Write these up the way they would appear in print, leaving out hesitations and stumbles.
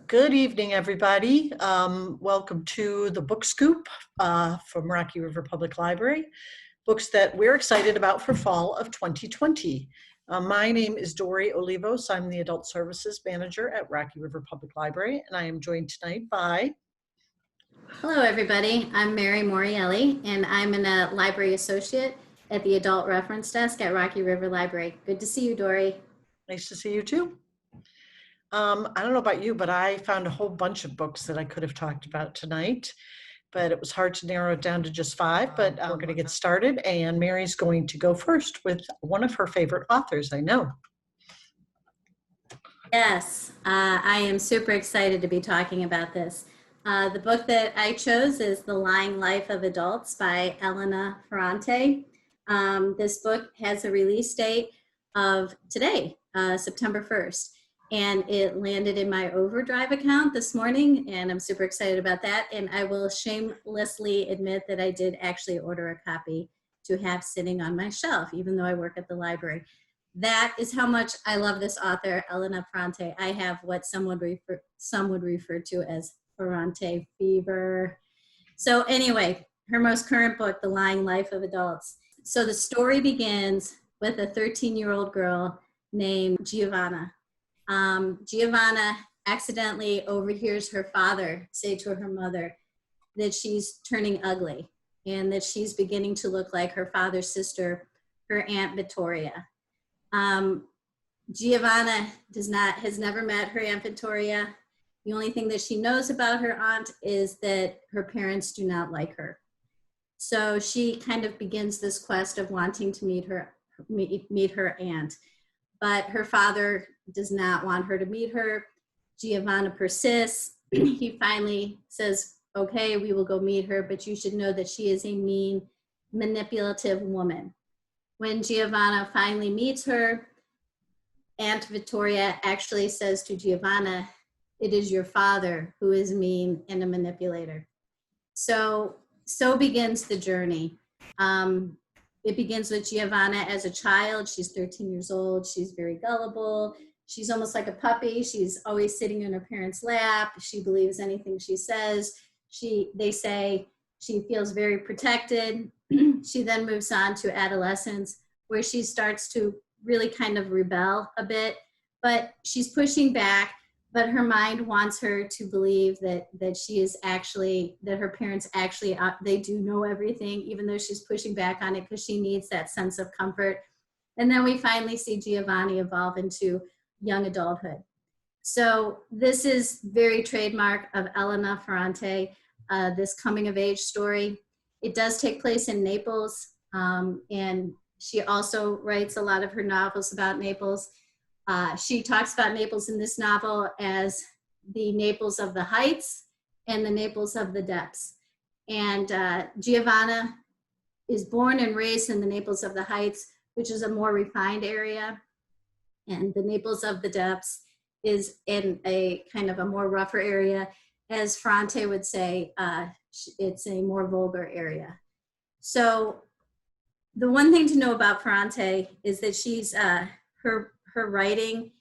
Good evening, everybody. Welcome to the Book Scoop from Rocky River Public Library, books that we're excited about for fall of 2020. My name is Dory Olivos. I'm the Adult Services Manager at Rocky River Public Library, and I am joined tonight by... Hello, everybody. I'm Mary Morielli, and I'm a library associate at the Adult Reference Desk at Rocky River Library. Good to see you, Dory. Nice to see you, too. I don't know about you, but I found a whole bunch of books that I could have talked about tonight, but it was hard to narrow it down to just 5, but we're going to get started, and Mary's going to go first with one of her favorite authors, I know. Yes, I am super excited to be talking about this. The book that I chose is The Lying Life of Adults by Elena Ferrante. This book has a release date of today, September 1st. And it landed in my Overdrive account this morning, and I'm super excited about that. And I will shamelessly admit that I did actually order a copy to have sitting on my shelf, even though I work at the library. That is how much I love this author, Elena Ferrante. I have what some would refer to as Ferrante fever. So anyway, her most current book, The Lying Life of Adults. So the story begins with a 13-year-old girl named Giovanna. Giovanna accidentally overhears her father say to her mother that she's turning ugly and that she's beginning to look like her father's sister, her Aunt Vittoria. Giovanna has never met her Aunt Vittoria. The only thing that she knows about her aunt is that her parents do not like her. So she kind of begins this quest of wanting to meet her aunt. But her father does not want her to meet her. Giovanna persists. He finally says, okay, we will go meet her, but you should know that she is a mean, manipulative woman. When Giovanna finally meets her, Aunt Vittoria actually says to Giovanna, it is your father who is mean and a manipulator. So begins the journey. It begins with Giovanna as a child. She's 13 years old. She's very gullible. She's almost like a puppy. She's always sitting in her parents' lap. She believes anything she says. They say she feels very protected. She then moves on to adolescence, where she starts to really kind of rebel a bit, but she's pushing back. But her mind wants her to believe that she is actually, that her parents actually, they do know everything, even though she's pushing back on it because she needs that sense of comfort. And then we finally see Giovanni evolve into young adulthood. So this is very trademark of Elena Ferrante, this coming of age story. It does take place in Naples, and she also writes a lot of her novels about Naples. She talks about Naples in this novel as the Naples of the Heights and the Naples of the Depths. And Giovanna is born and raised in the Naples of the Heights, which is a more refined area. And the Naples of the Depths is in a kind of a more rougher area. As Ferrante would say, it's a more vulgar area. So the one thing to know about Ferrante is that she's, her writing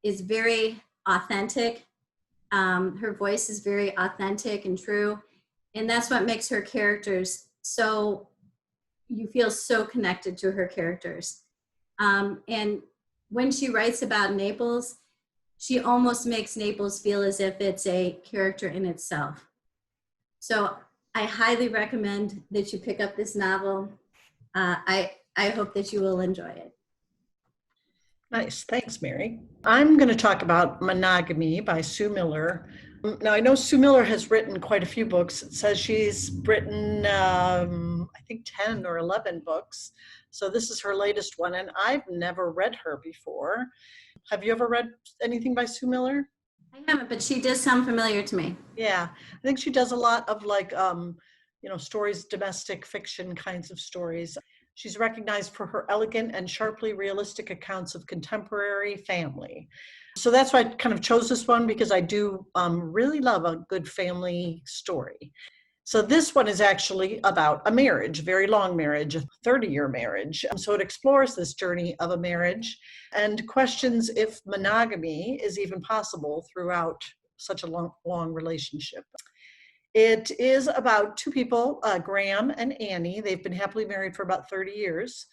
is very authentic. Her voice is very authentic and true. And that's what makes her characters so, you feel so connected to her characters. And when she writes about Naples, she almost makes Naples feel as if it's a character in itself. So I highly recommend that you pick up this novel. I hope that you will enjoy it. Nice. Thanks, Mary. I'm going to talk about Monogamy by Sue Miller. Now, I know Sue Miller has written quite a few books. It says she's written, I think, 10 or 11 books. So this is her latest one, and I've never read her before. Have you ever read anything by Sue Miller? I haven't, but she does sound familiar to me. Yeah, I think she does a lot of stories, domestic fiction kinds of stories. She's recognized for her elegant and sharply realistic accounts of contemporary family. So that's why I kind of chose this one, because I do really love a good family story. So this one is actually about a marriage, a very long marriage, a 30-year marriage. So it explores this journey of a marriage and questions if monogamy is even possible throughout such a long relationship. It is about two people, Graham and Annie. They've been happily married for about 30 years.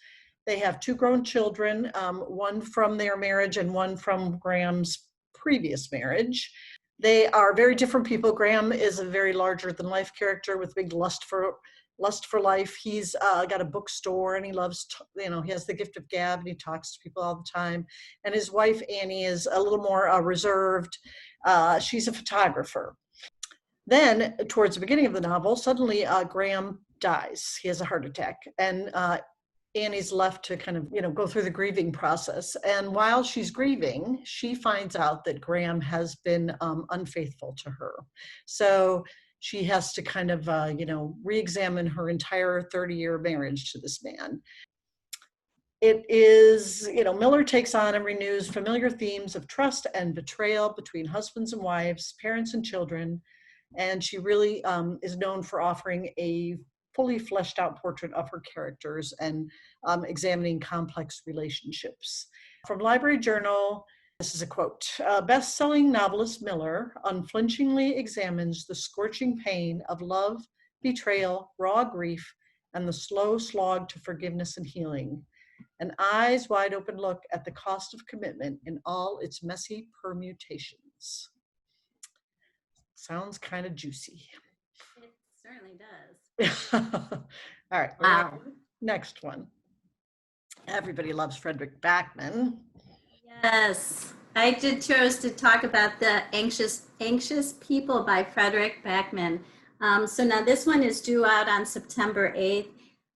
They have two grown children, one from their marriage and one from Graham's previous marriage. They are very different people. Graham is a very larger than life character with big lust for life. He's got a bookstore and he loves, he has the gift of gab and he talks to people all the time. And his wife, Annie, is a little more reserved. She's a photographer. Then, towards the beginning of the novel, suddenly Graham dies. He has a heart attack. And Annie's left to kind of, go through the grieving process. And while she's grieving, she finds out that Graham has been unfaithful to her. So she has to kind of, re-examine her entire 30-year marriage to this man. It is, Miller takes on and renews familiar themes of trust and betrayal between husbands and wives, parents and children. And she really is known for offering a fully fleshed out portrait of her characters and examining complex relationships. From Library Journal, this is a quote. Best-selling novelist Miller unflinchingly examines the scorching pain of love, betrayal, raw grief, and the slow slog to forgiveness and healing. An eyes wide open look at the cost of commitment in all its messy permutations. Sounds kind of juicy. It certainly does. All right. Wow. Next one. Everybody loves Fredrik Backman. Yes. I did chose to talk about The Anxious People by Fredrik Backman. So now this one is due out on September 8th.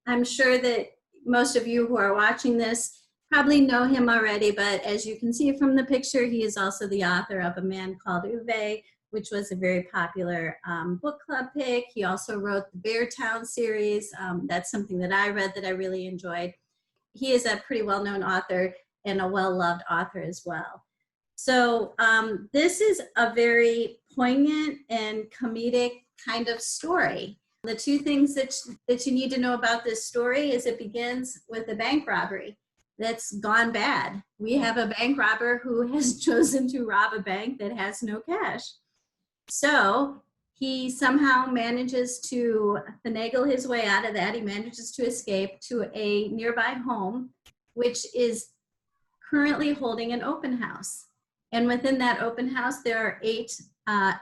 I'm sure that most of you who are watching this probably know him already, but as you can see from the picture, he is also the author of A Man Called Uwe, which was a very popular book club pick. He also wrote the Beartown series. That's something that I read that I really enjoyed. He is a pretty well-known author and a well-loved author as well. So this is a very poignant and comedic kind of story. The two things that you need to know about this story is it begins with a bank robbery that's gone bad. We have a bank robber who has chosen to rob a bank that has no cash. So he somehow manages to finagle his way out of that. He manages to escape to a nearby home, which is currently holding an open house. And within that open house, there are 8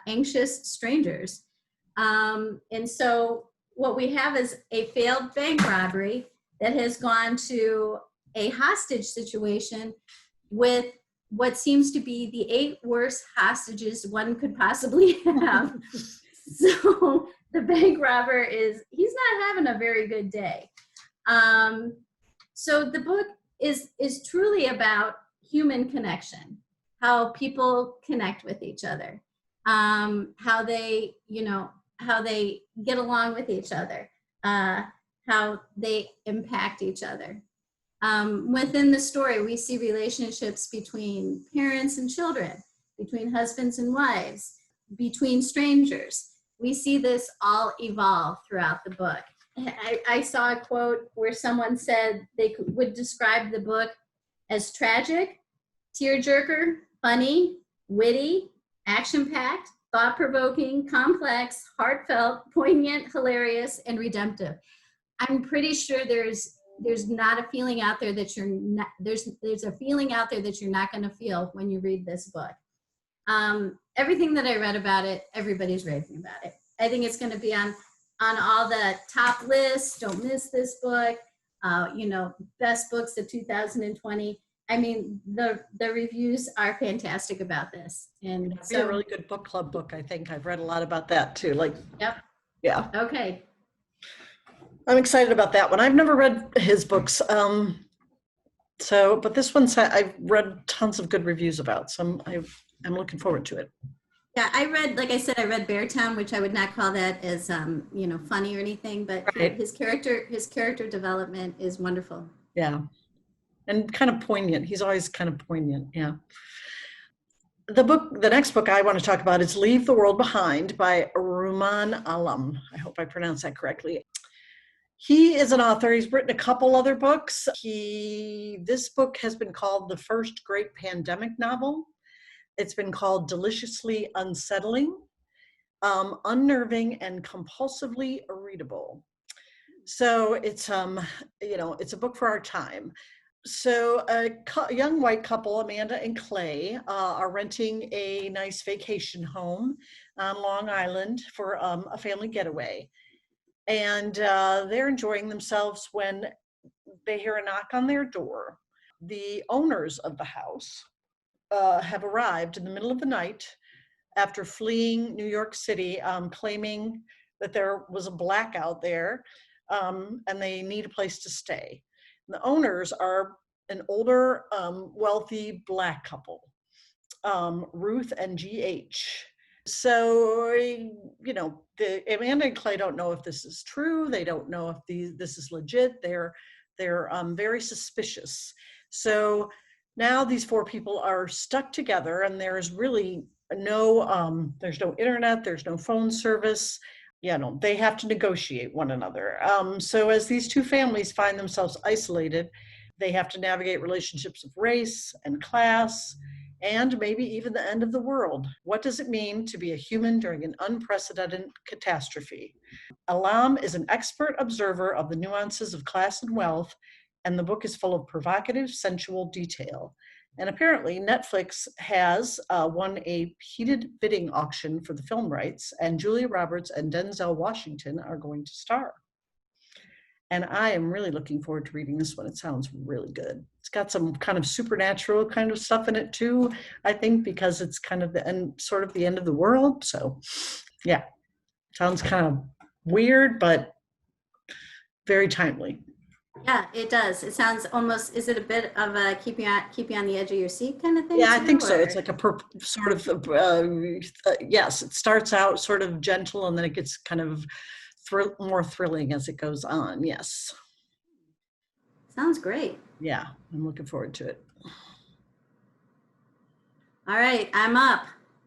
anxious strangers. And so what we have is a failed bank robbery that has gone to a hostage situation with what seems to be the 8 worst hostages one could possibly have. So the bank robber he's not having a very good day. So the book is truly about human connection, how people connect with each other, how they get along with each other, how they impact each other. Within the story, we see relationships between parents and children, between husbands and wives, between strangers. We see this all evolve throughout the book. I saw a quote where someone said they would describe the book as tragic, tearjerker, funny, witty, action-packed, thought-provoking, complex, heartfelt, poignant, hilarious, and redemptive. I'm pretty sure there's not a feeling out there that you're not, there's a feeling out there that you're not going to feel when you read this book. Everything that I read about it, everybody's raving about it. I think it's going to be on all the top lists. Don't miss this book. Best books of 2020. I mean, the reviews are fantastic about this. And it's a really good book club book, I think. I've read a lot about that too. Yep. Yeah. Okay. I'm excited about that one. I've never read his books. But this one I've read tons of good reviews about. So I'm looking forward to it. Yeah, I read Beartown, which I would not call that as funny or anything, but right. his character development is wonderful. Yeah. And kind of poignant. He's always kind of poignant. Yeah. The next book I want to talk about is Leave the World Behind by Rumaan. I hope I pronounced that correctly. He is an author. He's written a couple other books. This book has been called the first great pandemic novel. It's been called Deliciously Unsettling, Unnerving, and Compulsively Readable. So it's it's a book for our time. So a young white couple, Amanda and Clay, are renting a nice vacation home on Long Island for a family getaway. And they're enjoying themselves when they hear a knock on their door. The owners of the house have arrived in the middle of the night after fleeing New York City, claiming that there was a blackout there, and they need a place to stay. And the owners are an older, wealthy Black couple, Ruth and G.H. So, the Amanda and Clay don't know if this is true. They don't know if this is legit. They're very suspicious. So now these four people are stuck together, and there's really there's no internet, there's no phone service. They have to negotiate one another. So as these two families find themselves isolated, they have to navigate relationships of race and class, and maybe even the end of the world. What does it mean to be a human during an unprecedented catastrophe? Alam is an expert observer of the nuances of class and wealth, and the book is full of provocative, sensual detail. And apparently Netflix has won a heated bidding auction for the film rights, and Julia Roberts and Denzel Washington are going to star. And I am really looking forward to reading this one. It sounds really good. It's got some kind of supernatural kind of stuff in it too, I think, because it's kind of the end of the world. So yeah, sounds kind of weird, but very timely. Yeah, it does. It sounds almost, is it a bit of a keep you on the edge of your seat kind of thing? Yeah, I think so. Or? It's like a sort of, yes, it starts out sort of gentle and then it gets kind of more thrilling as it goes on. Yes. Sounds great. Yeah, I'm looking forward to it. All right, I'm up.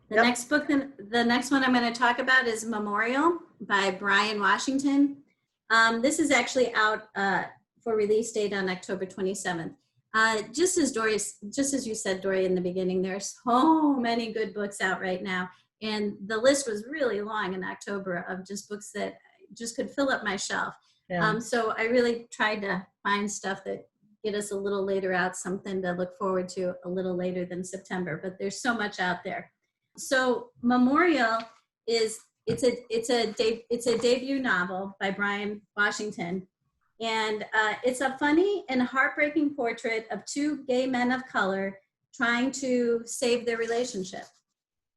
The Yep. next book, the next one I'm going to talk about is Memorial by Bryan Washington. This is actually out for release date on October 27th. Just as you said, Dory, in the beginning, there's so many good books out right now. And the list was really long in October of just books that just could fill up my shelf. Yeah. So I really tried to find stuff that get us a little later out, something to look forward to a little later than September, but there's so much out there. So Memorial it's a debut novel by Bryan Washington. And it's a funny and heartbreaking portrait of two gay men of color trying to save their relationship.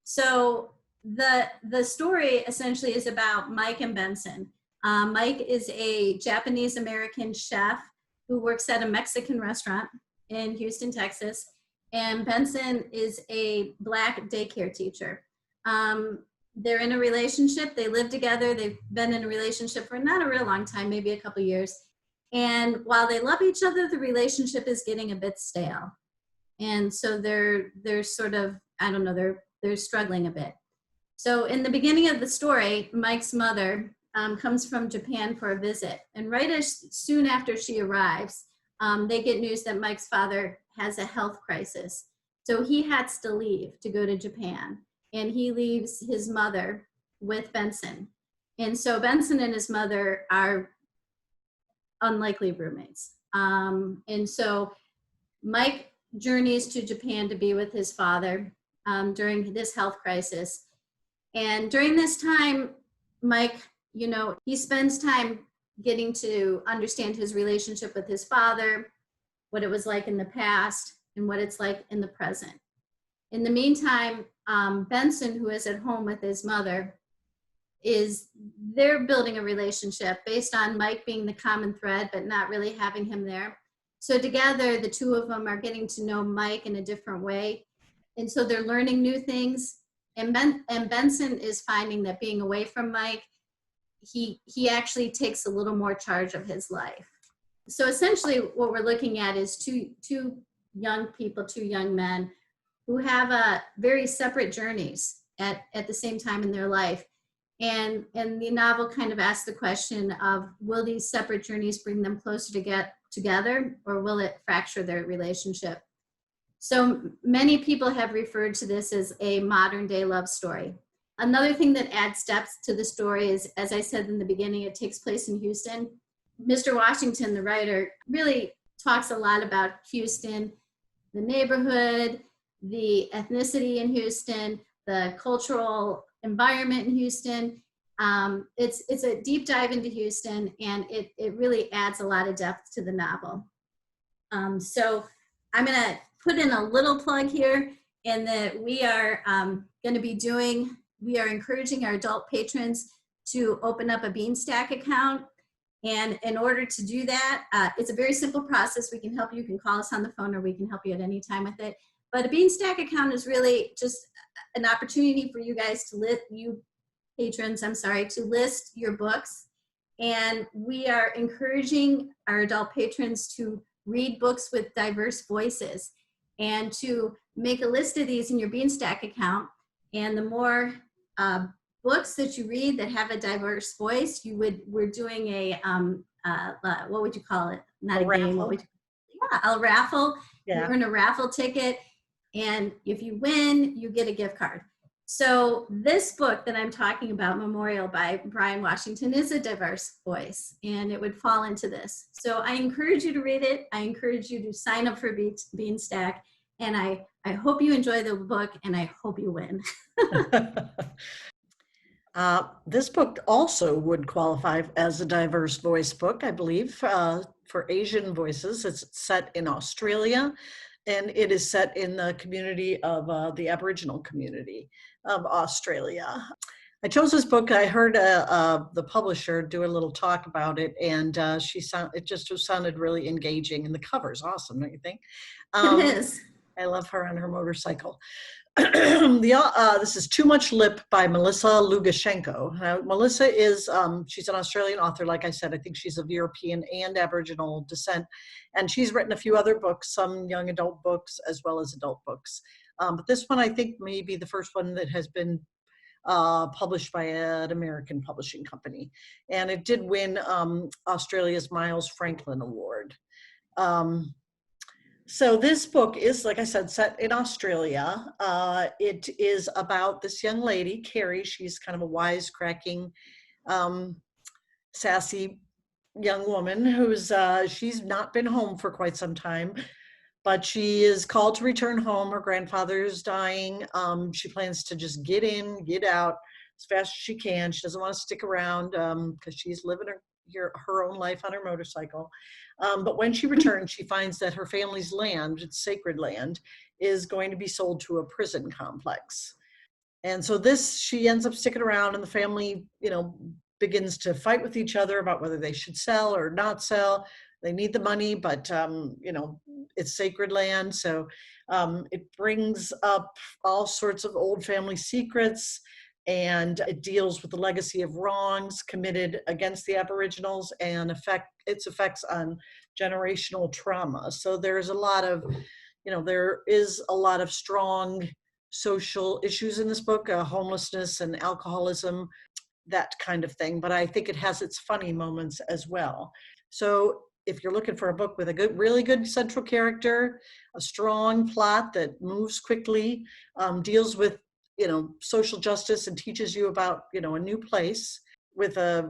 So the story essentially is about Mike and Benson. Mike is a Japanese-American chef who works at a Mexican restaurant in Houston, Texas. And Benson is a Black daycare teacher. They're in a relationship. They live together. They've been in a relationship for not a real long time, maybe a couple years. And while they love each other, the relationship is getting a bit stale. And so they're sort of, I don't know, they're struggling a bit. So in the beginning of the story, Mike's mother comes from Japan for a visit. And right as soon after she arrives, they get news that Mike's father has a health crisis. So he has to leave to go to Japan. And he leaves his mother with Benson. And so Benson and his mother are unlikely roommates. And so Mike journeys to Japan to be with his father during this health crisis. And during this time, Mike, he spends time getting to understand his relationship with his father, what it was like in the past, and what it's like in the present. In the meantime, Benson, who is at home with his mother, they're building a relationship based on Mike being the common thread, but not really having him there. So together, the two of them are getting to know Mike in a different way. And so they're learning new things. And Benson is finding that being away from Mike, he actually takes a little more charge of his life. So essentially what we're looking at is two young people, two young men who have very separate journeys at the same time in their life. And the novel kind of asks the question of, will these separate journeys bring them closer to get together, or will it fracture their relationship? So many people have referred to this as a modern day love story. Another thing that adds depth to the story is, as I said in the beginning, it takes place in Houston. Mr. Washington, the writer, really talks a lot about Houston, the neighborhood, the ethnicity in Houston, the cultural environment in Houston. It's a deep dive into Houston, and it really adds a lot of depth to the novel. So I'm going to put in a little plug here in that we are going to be we are encouraging our adult patrons to open up a Beanstack account. And in order to do that, it's a very simple process. We can help you. You can call us on the phone, or we can help you at any time with it. But a Beanstack account is really just an opportunity for you guys to to list your books. And we are encouraging our adult patrons to read books with diverse voices and to make a list of these in your Beanstack account. And the more books that you read that have a diverse voice, we're doing a what would you call it? Not a game. What would you? Yeah, a raffle. Yeah. You earn a raffle ticket, and if you win, you get a gift card. So this book that I'm talking about, Memorial by Bryan Washington, is a diverse voice, and it would fall into this. So I encourage you to read it. I encourage you to sign up for Beanstack, and I hope you enjoy the book, and I hope you win. This book also would qualify as a diverse voice book, I believe, for Asian voices. It's set in Australia, and it is set in the community of the Aboriginal community of Australia. I chose this book. I heard the publisher do a little talk about it, and it just sounded really engaging, and the cover's awesome, don't you think? It is. I love her on her motorcycle. This is Too Much Lip by Melissa Lugashenko. Now, Melissa is, she's an Australian author, like I said. I think she's of European and Aboriginal descent. And she's written a few other books, some young adult books as well as adult books. But this one, I think, may be the first one that has been published by an American publishing company. And it did win Australia's Miles Franklin Award. So this book is, like I said, set in Australia. It is about this young lady, Carrie. She's kind of a wisecracking, sassy young woman who's, she's not been home for quite some time, but she is called to return home. Her grandfather's dying. She plans to just get in, get out as fast as she can. She doesn't want to stick around because she's living her own life on her motorcycle. But when she returns, she finds that her family's land, it's sacred land, is going to be sold to a prison complex. And so she ends up sticking around, and the family, begins to fight with each other about whether they should sell or not sell. They need the money, but, it's sacred land. So it brings up all sorts of old family secrets, and it deals with the legacy of wrongs committed against the Aboriginals and its effects on generational trauma. So there's a lot of, there is a lot of strong social issues in this book, homelessness and alcoholism, that kind of thing. But I think it has its funny moments as well. So if you're looking for a book with a really good central character, a strong plot that moves quickly, deals with social justice and teaches you about, a new place with a,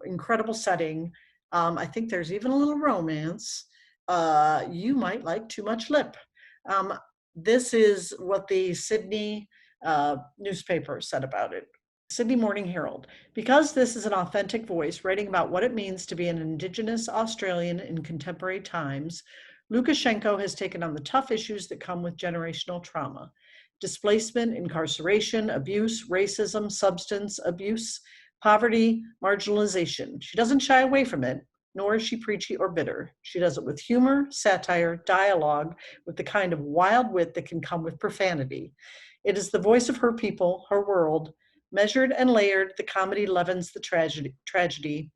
incredible setting. I think there's even a little romance. You might like Too Much Lip. This is what the Sydney newspaper said about it. Sydney Morning Herald. Because this is an authentic voice writing about what it means to be an Indigenous Australian in contemporary times, Lugashenko has taken on the tough issues that come with generational trauma. Displacement, incarceration, abuse, racism, substance abuse, poverty, marginalization. She doesn't shy away from it, nor is she preachy or bitter. She does it with humor, satire, dialogue, with the kind of wild wit that can come with profanity. It is the voice of her people, her world. Measured and layered, the comedy leavens the tragedy.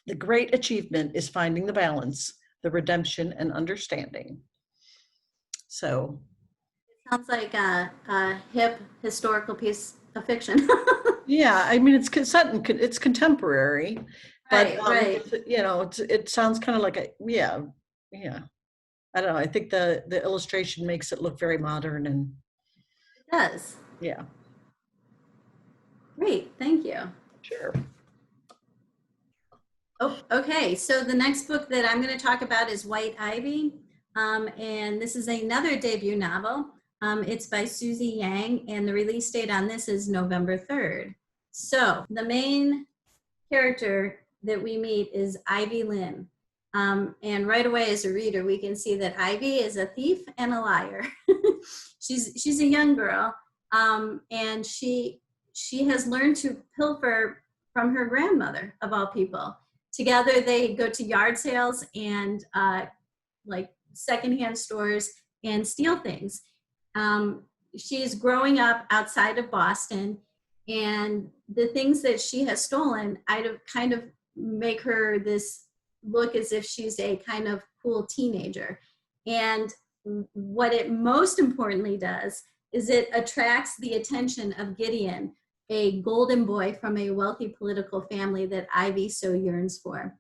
The great achievement is finding the balance, the redemption and understanding. So sounds like a hip historical piece of fiction. Yeah, I mean, it's contemporary, but Right. it sounds kind of like yeah. I don't know. I think the illustration makes it look very modern and It does. yeah. Great, thank you. Sure. Oh, okay. So the next book that I'm going to talk about is White Ivy. And this is another debut novel. It's by Susie Yang, and the release date on this is November 3rd. So the main character that we meet is Ivy Lynn. And right away as a reader, we can see that Ivy is a thief and a liar. she's a young girl, and she has learned to pilfer from her grandmother, of all people. Together, they go to yard sales and like secondhand stores and steal things. She's growing up outside of Boston, and the things that she has stolen, kind of make her this look as if she's a kind of cool teenager. And what it most importantly does is it attracts the attention of Gideon, a golden boy from a wealthy political family that Ivy so yearns for.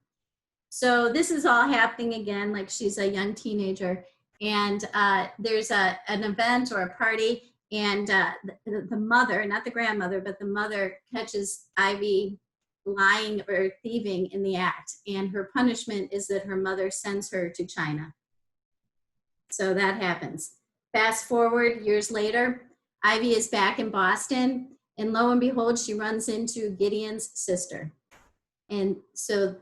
So this is all happening again, like she's a young teenager, and there's an event or a party, and the mother, not the grandmother, but the mother catches Ivy lying or thieving in the act, and her punishment is that her mother sends her to China. So that happens. Fast forward years later, Ivy is back in Boston, and lo and behold, she runs into Gideon's sister. And so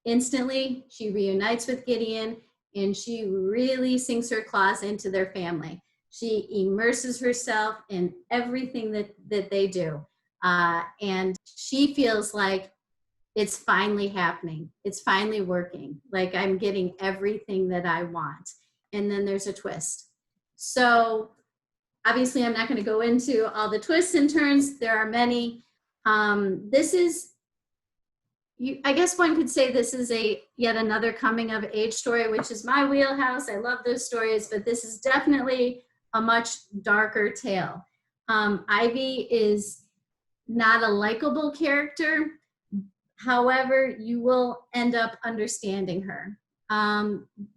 instantly, she reunites with Gideon, and she really sinks her claws into their family. She immerses herself in everything that they do. And she feels like it's finally happening. It's finally working. Like I'm getting everything that I want. And then there's a twist. So obviously, I'm not going to go into all the twists and turns. There are many. This is, I guess one could say this is yet another coming of age story, which is my wheelhouse. I love those stories, but this is definitely a much darker tale. Ivy is not a likable character. However, you will end up understanding her.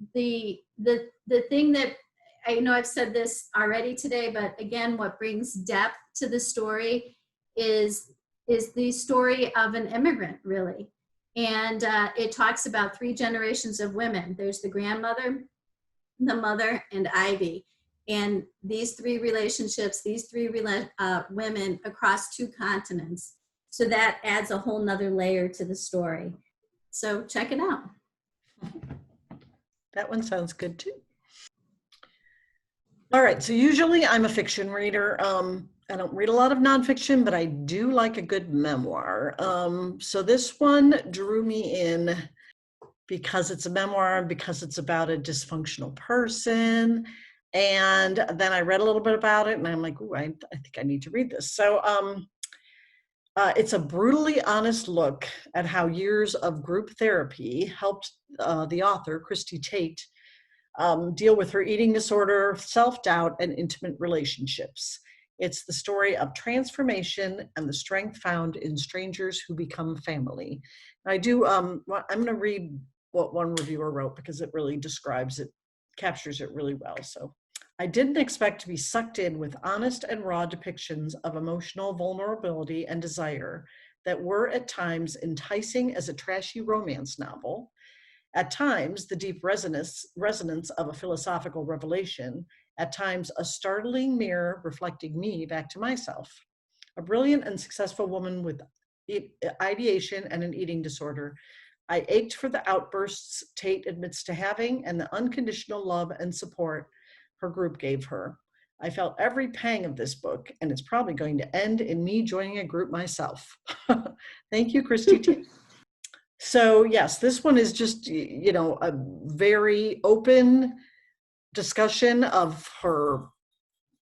The thing that, I know I've said this already today, but again, what brings depth to the story is the story of an immigrant, really. And it talks about 3 generations of women. There's the grandmother, the mother, and Ivy. And these 3 relationships, these 3 women across 2 continents. So that adds a whole nother layer to the story. So check it out. That one sounds good too. All right, so usually I'm a fiction reader. I don't read a lot of nonfiction, but I do like a good memoir. So this one drew me in because it's a memoir, because it's about a dysfunctional person. And then I read a little bit about it and I'm like, ooh, I think I need to read this. So it's a brutally honest look at how years of group therapy helped the author, Christy Tate, deal with her eating disorder, self-doubt, and intimate relationships. It's the story of transformation and the strength found in strangers who become family. I do, I'm going to read what one reviewer wrote because it really describes it, captures it really well. So, I didn't expect to be sucked in with honest and raw depictions of emotional vulnerability and desire that were at times enticing as a trashy romance novel, at times the deep resonance of a philosophical revelation, at times a startling mirror reflecting me back to myself. A brilliant and successful woman with ideation and an eating disorder, I ached for the outbursts Tate admits to having and the unconditional love and support her group gave her. I felt every pang of this book, and it's probably going to end in me joining a group myself. Thank you, Christy Tate. So yes, this one is just, a very open discussion of her,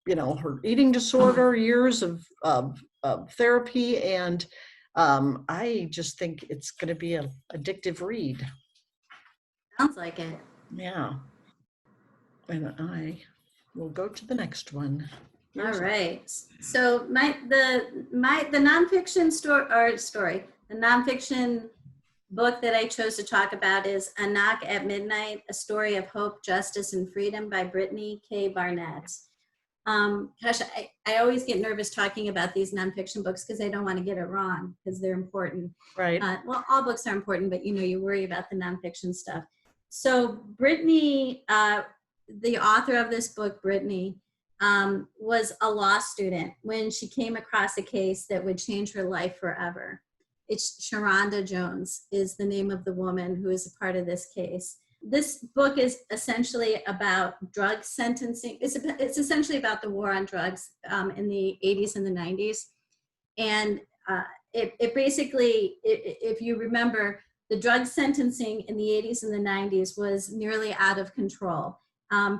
her eating disorder, years of therapy, and I just think it's going to be an addictive read. Sounds like it. Yeah. And I will go to the next one. All right. So the nonfiction story, the nonfiction book that I chose to talk about is A Knock at Midnight, A Story of Hope, Justice, and Freedom by Brittany K. Barnett. Gosh, I always get nervous talking about these nonfiction books because I don't want to get it wrong because they're important. Right. Well, all books are important, but you worry about the nonfiction stuff. So Brittany, the author of this book, Brittany, was a law student when she came across a case that would change her life forever. It's Sharonda Jones is the name of the woman who is a part of this case. This book is essentially about drug sentencing. It's essentially about the war on drugs in the 80s and the 90s. And it basically, if you remember, the drug sentencing in the 80s and the 90s was nearly out of control.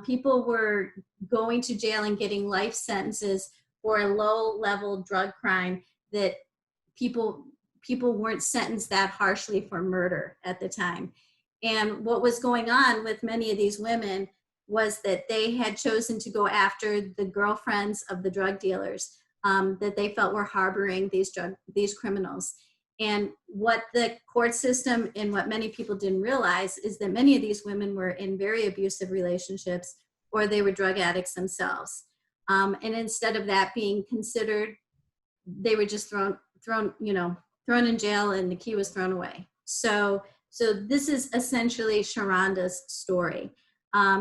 People were going to jail and getting life sentences for a low-level drug crime that people weren't sentenced that harshly for murder at the time. And what was going on with many of these women was that they had chosen to go after the girlfriends of the drug dealers that they felt were harboring these criminals. And what the court system and what many people didn't realize is that many of these women were in very abusive relationships or they were drug addicts themselves. And instead of that being considered, they were just thrown in jail and the key was thrown away. So this is essentially Sharonda's story.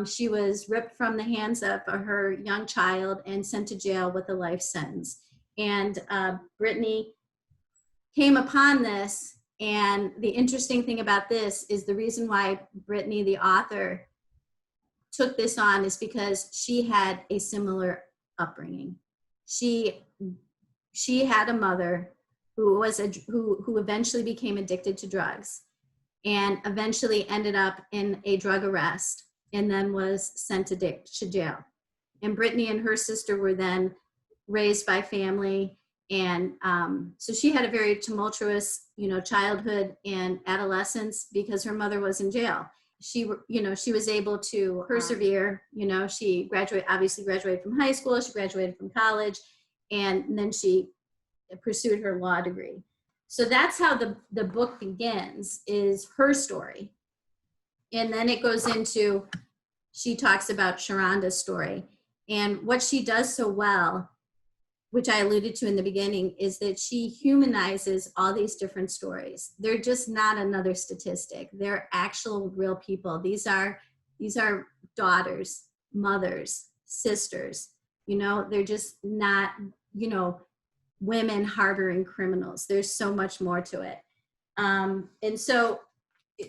She was ripped from the hands of her young child and sent to jail with a life sentence. And Brittany came upon this, and the interesting thing about this is the reason why Brittany, the author, took this on is because she had a similar upbringing. She had a mother who eventually became addicted to drugs and eventually ended up in a drug arrest and then was sent to jail. And Brittany and her sister were then raised by family. And so she had a very tumultuous, childhood and adolescence because her mother was in jail. She was able to persevere. She obviously graduated from high school. She graduated from college, and then she pursued her law degree. So that's how the book begins, is her story. And then it goes into, she talks about Sharonda's story. And what she does so well, which I alluded to in the beginning, is that she humanizes all these different stories. They're just not another statistic. They're actual real people. These are daughters, mothers, sisters. They're just not, women harboring criminals. There's so much more to it. And so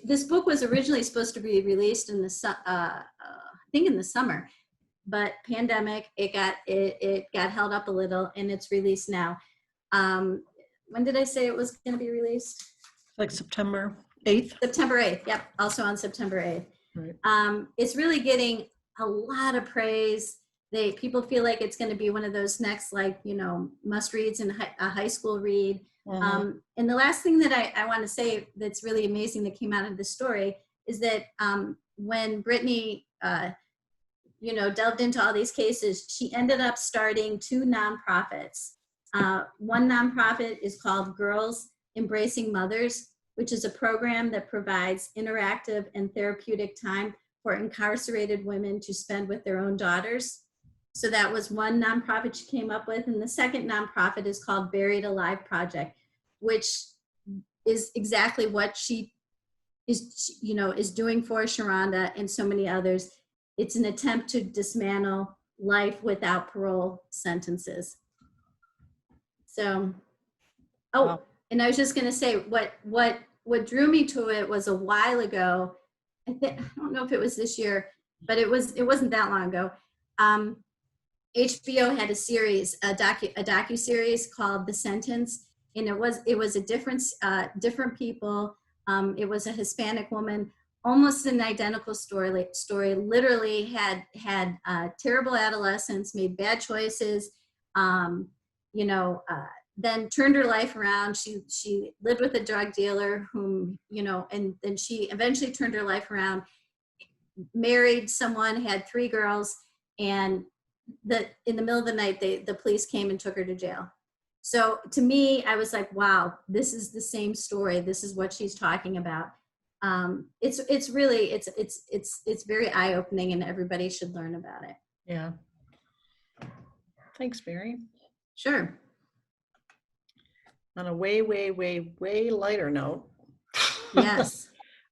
this book was originally supposed to be released in I think in the summer, but pandemic, it got held up a little, and it's released now. When did I say it was going to be released? Like September 8th? September 8th, yep, also on September 8th. Right. It's really getting a lot of praise. People feel like it's going to be one of those next, must reads and a high school read. Mm-hmm. And the last thing that I want to say that's really amazing that came out of this story is that when Brittany, delved into all these cases, she ended up starting 2 nonprofits. One nonprofit is called Girls Embracing Mothers, which is a program that provides interactive and therapeutic time for incarcerated women to spend with their own daughters. So that was one nonprofit she came up with. And the second nonprofit is called Buried Alive Project, which is exactly what she is doing for Sharonda and so many others. It's an attempt to dismantle life without parole sentences. So, Wow. And I was just going to say what drew me to it was a while ago. I don't know if it was this year, but it wasn't that long ago. HBO had a series, a docu-series called The Sentence, and it was a different people. It was a Hispanic woman, almost an identical story. Literally had terrible adolescence, made bad choices, then turned her life around. She lived with a drug dealer whom, and then she eventually turned her life around, married someone, had 3 girls, and in the middle of the night, the police came and took her to jail. So to me, I was like, wow, this is the same story. This is what she's talking about. It's really, it's very eye-opening, and everybody should learn about it. Yeah. Thanks, Mary. Sure. On a way lighter note. Yes.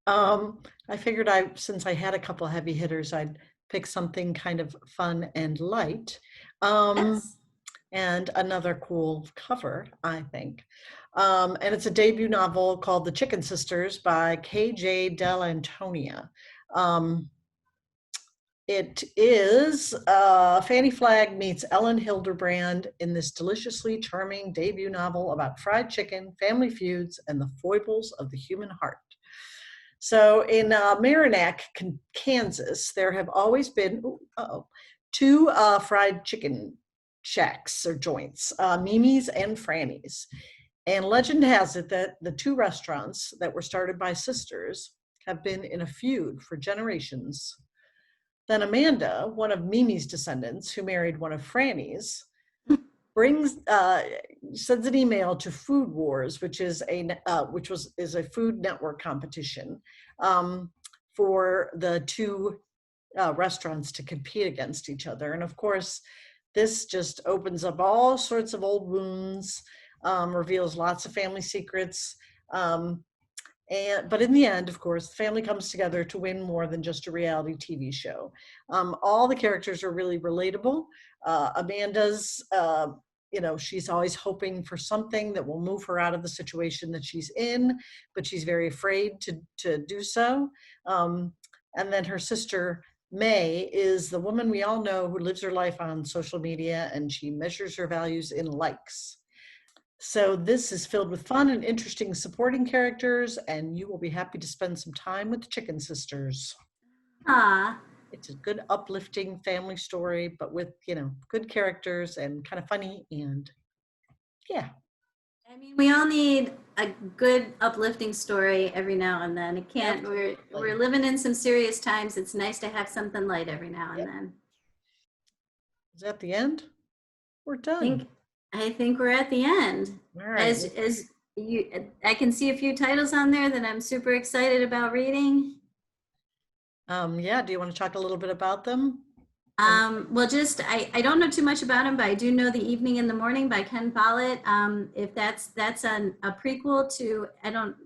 I figured since I had a couple of heavy hitters, I'd pick something kind of fun and light. Yes. And another cool cover, I think. And it's a debut novel called The Chicken Sisters by K.J. Dell'Antonia. It is Fanny Flagg meets Ellen Hilderbrand in this deliciously charming debut novel about fried chicken, family feuds, and the foibles of the human heart. So in Merrimack, Kansas, there have always been two fried chicken shacks or joints, Mimi's and Franny's. And legend has it that the two restaurants that were started by sisters have been in a feud for generations. Then Amanda, one of Mimi's descendants who married one of Franny's, sends an email to Food Wars, which is a Food Network competition for the two restaurants to compete against each other. And of course, this just opens up all sorts of old wounds, reveals lots of family secrets. But in the end, of course, the family comes together to win more than just a reality TV show. All the characters are really relatable. Amanda's, she's always hoping for something that will move her out of the situation that she's in, but she's very afraid to do so. And then her sister, May, is the woman we all know who lives her life on social media, and she measures her values in likes. So this is filled with fun and interesting supporting characters, and you will be happy to spend some time with the Chicken Sisters. It's a good, uplifting family story, but with, good characters and kind of funny, and yeah. I mean, we all need a good, uplifting story every now and then. We're living in some serious times. It's nice to have something light every now and then. Is that the end? We're done. I think we're at the end. All right. I can see a few titles on there that I'm super excited about reading. Yeah, do you want to talk a little bit about them? Well, I don't know too much about him, but I do know The Evening and the Morning by Ken Follett. If that's a prequel to,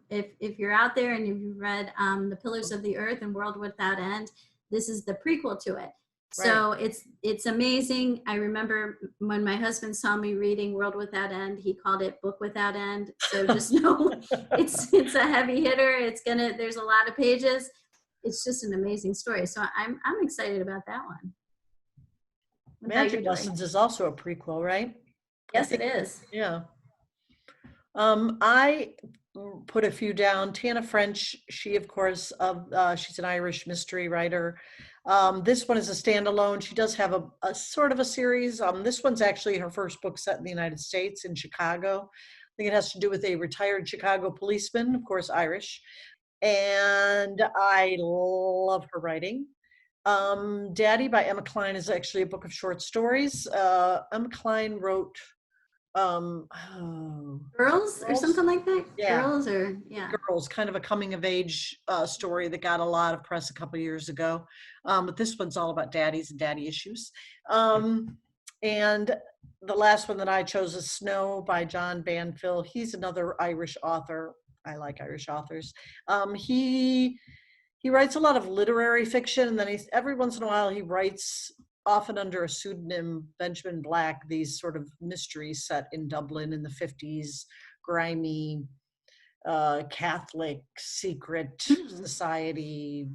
if you're out there and you've read The Pillars of the Earth and World Without End, this is the prequel to it. So right. It's amazing. I remember when my husband saw me reading World Without End, he called it Book Without End. So just know it's a heavy hitter. There's a lot of pages. It's just an amazing story. So I'm excited about that one. Magic Lessons is also a prequel, right? Yes, it is. Yeah. I put a few down. Tana French, she, of course, she's an Irish mystery writer. This one is a standalone. She does have a sort of a series. This one's actually her first book set in the United States, in Chicago. I think it has to do with a retired Chicago policeman, of course, Irish. And I love her writing. Daddy by Emma Cline is actually a book of short stories. Emma Cline wrote Girls or something like that. Yeah. Girls, kind of a coming of age story that got a lot of press a couple years ago. But this one's all about daddies and daddy issues. And the last one that I chose is Snow by John Banfield. He's another Irish author. I like Irish authors. He writes a lot of literary fiction, and then every once in a while he writes, often under a pseudonym, Benjamin Black, these sort of mysteries set in Dublin in the 50s, grimy, Catholic, secret society,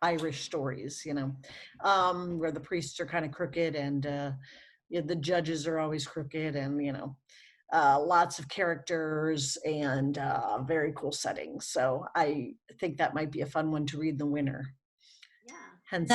Irish stories, where the priests are kind of crooked and the judges are always crooked, and, lots of characters and very cool settings. So I think that might be a fun one to read in the winter. Yeah. Hence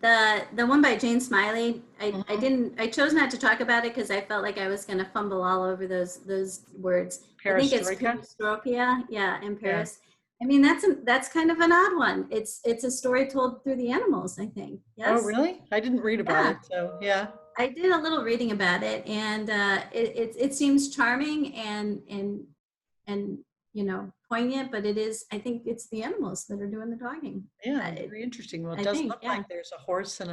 the one by Jane Smiley, I chose not to talk about it because I felt like I was going to fumble all over those words. I think it's Perestroika, in Paris. Yeah. I mean, that's kind of an odd one. It's a story told through the animals, I think. Yes. Oh, really? I didn't read about it. So yeah. I did a little reading about it, and it seems charming and poignant, but it is. I think it's the animals that are doing the talking. Yeah, very interesting. Well, it I does think, look yeah. like there's a horse and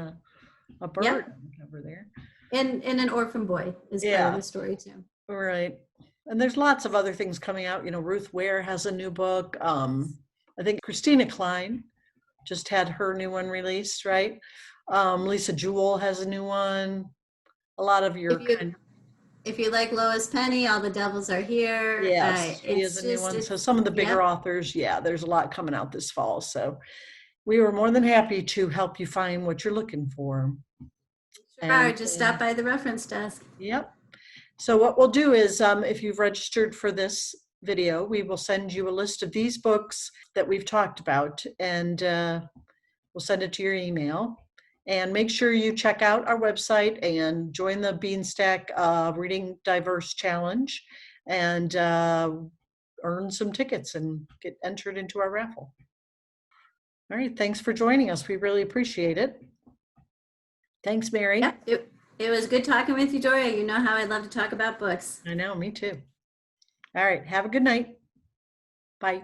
a bird Yep. over there. And an orphan boy is part of Yeah, the story too. right. And there's lots of other things coming out. Ruth Ware has a new book. I think Christina Klein just had her new one released, right? Lisa Jewell has a new one. A lot of your If you like Lois Penny, All the Devils Are Here. yes, she has It's a new just, one. So it's, some of the bigger yep. authors, yeah, there's a lot coming out this fall. So we were more than happy to help you find what you're looking for. Sure are. Just stop by the reference desk. Yep. So what we'll do is, if you've registered for this video, we will send you a list of these books that we've talked about, and we'll send it to your email. And make sure you check out our website and join the Beanstack Reading Diverse Challenge, and earn some tickets and get entered into our raffle. All right, thanks for joining us. We really appreciate it. Thanks, Mary. Yep, it was good talking with you, Doria. You know how I love to talk about books. I know, me too. All right, have a good night. Bye.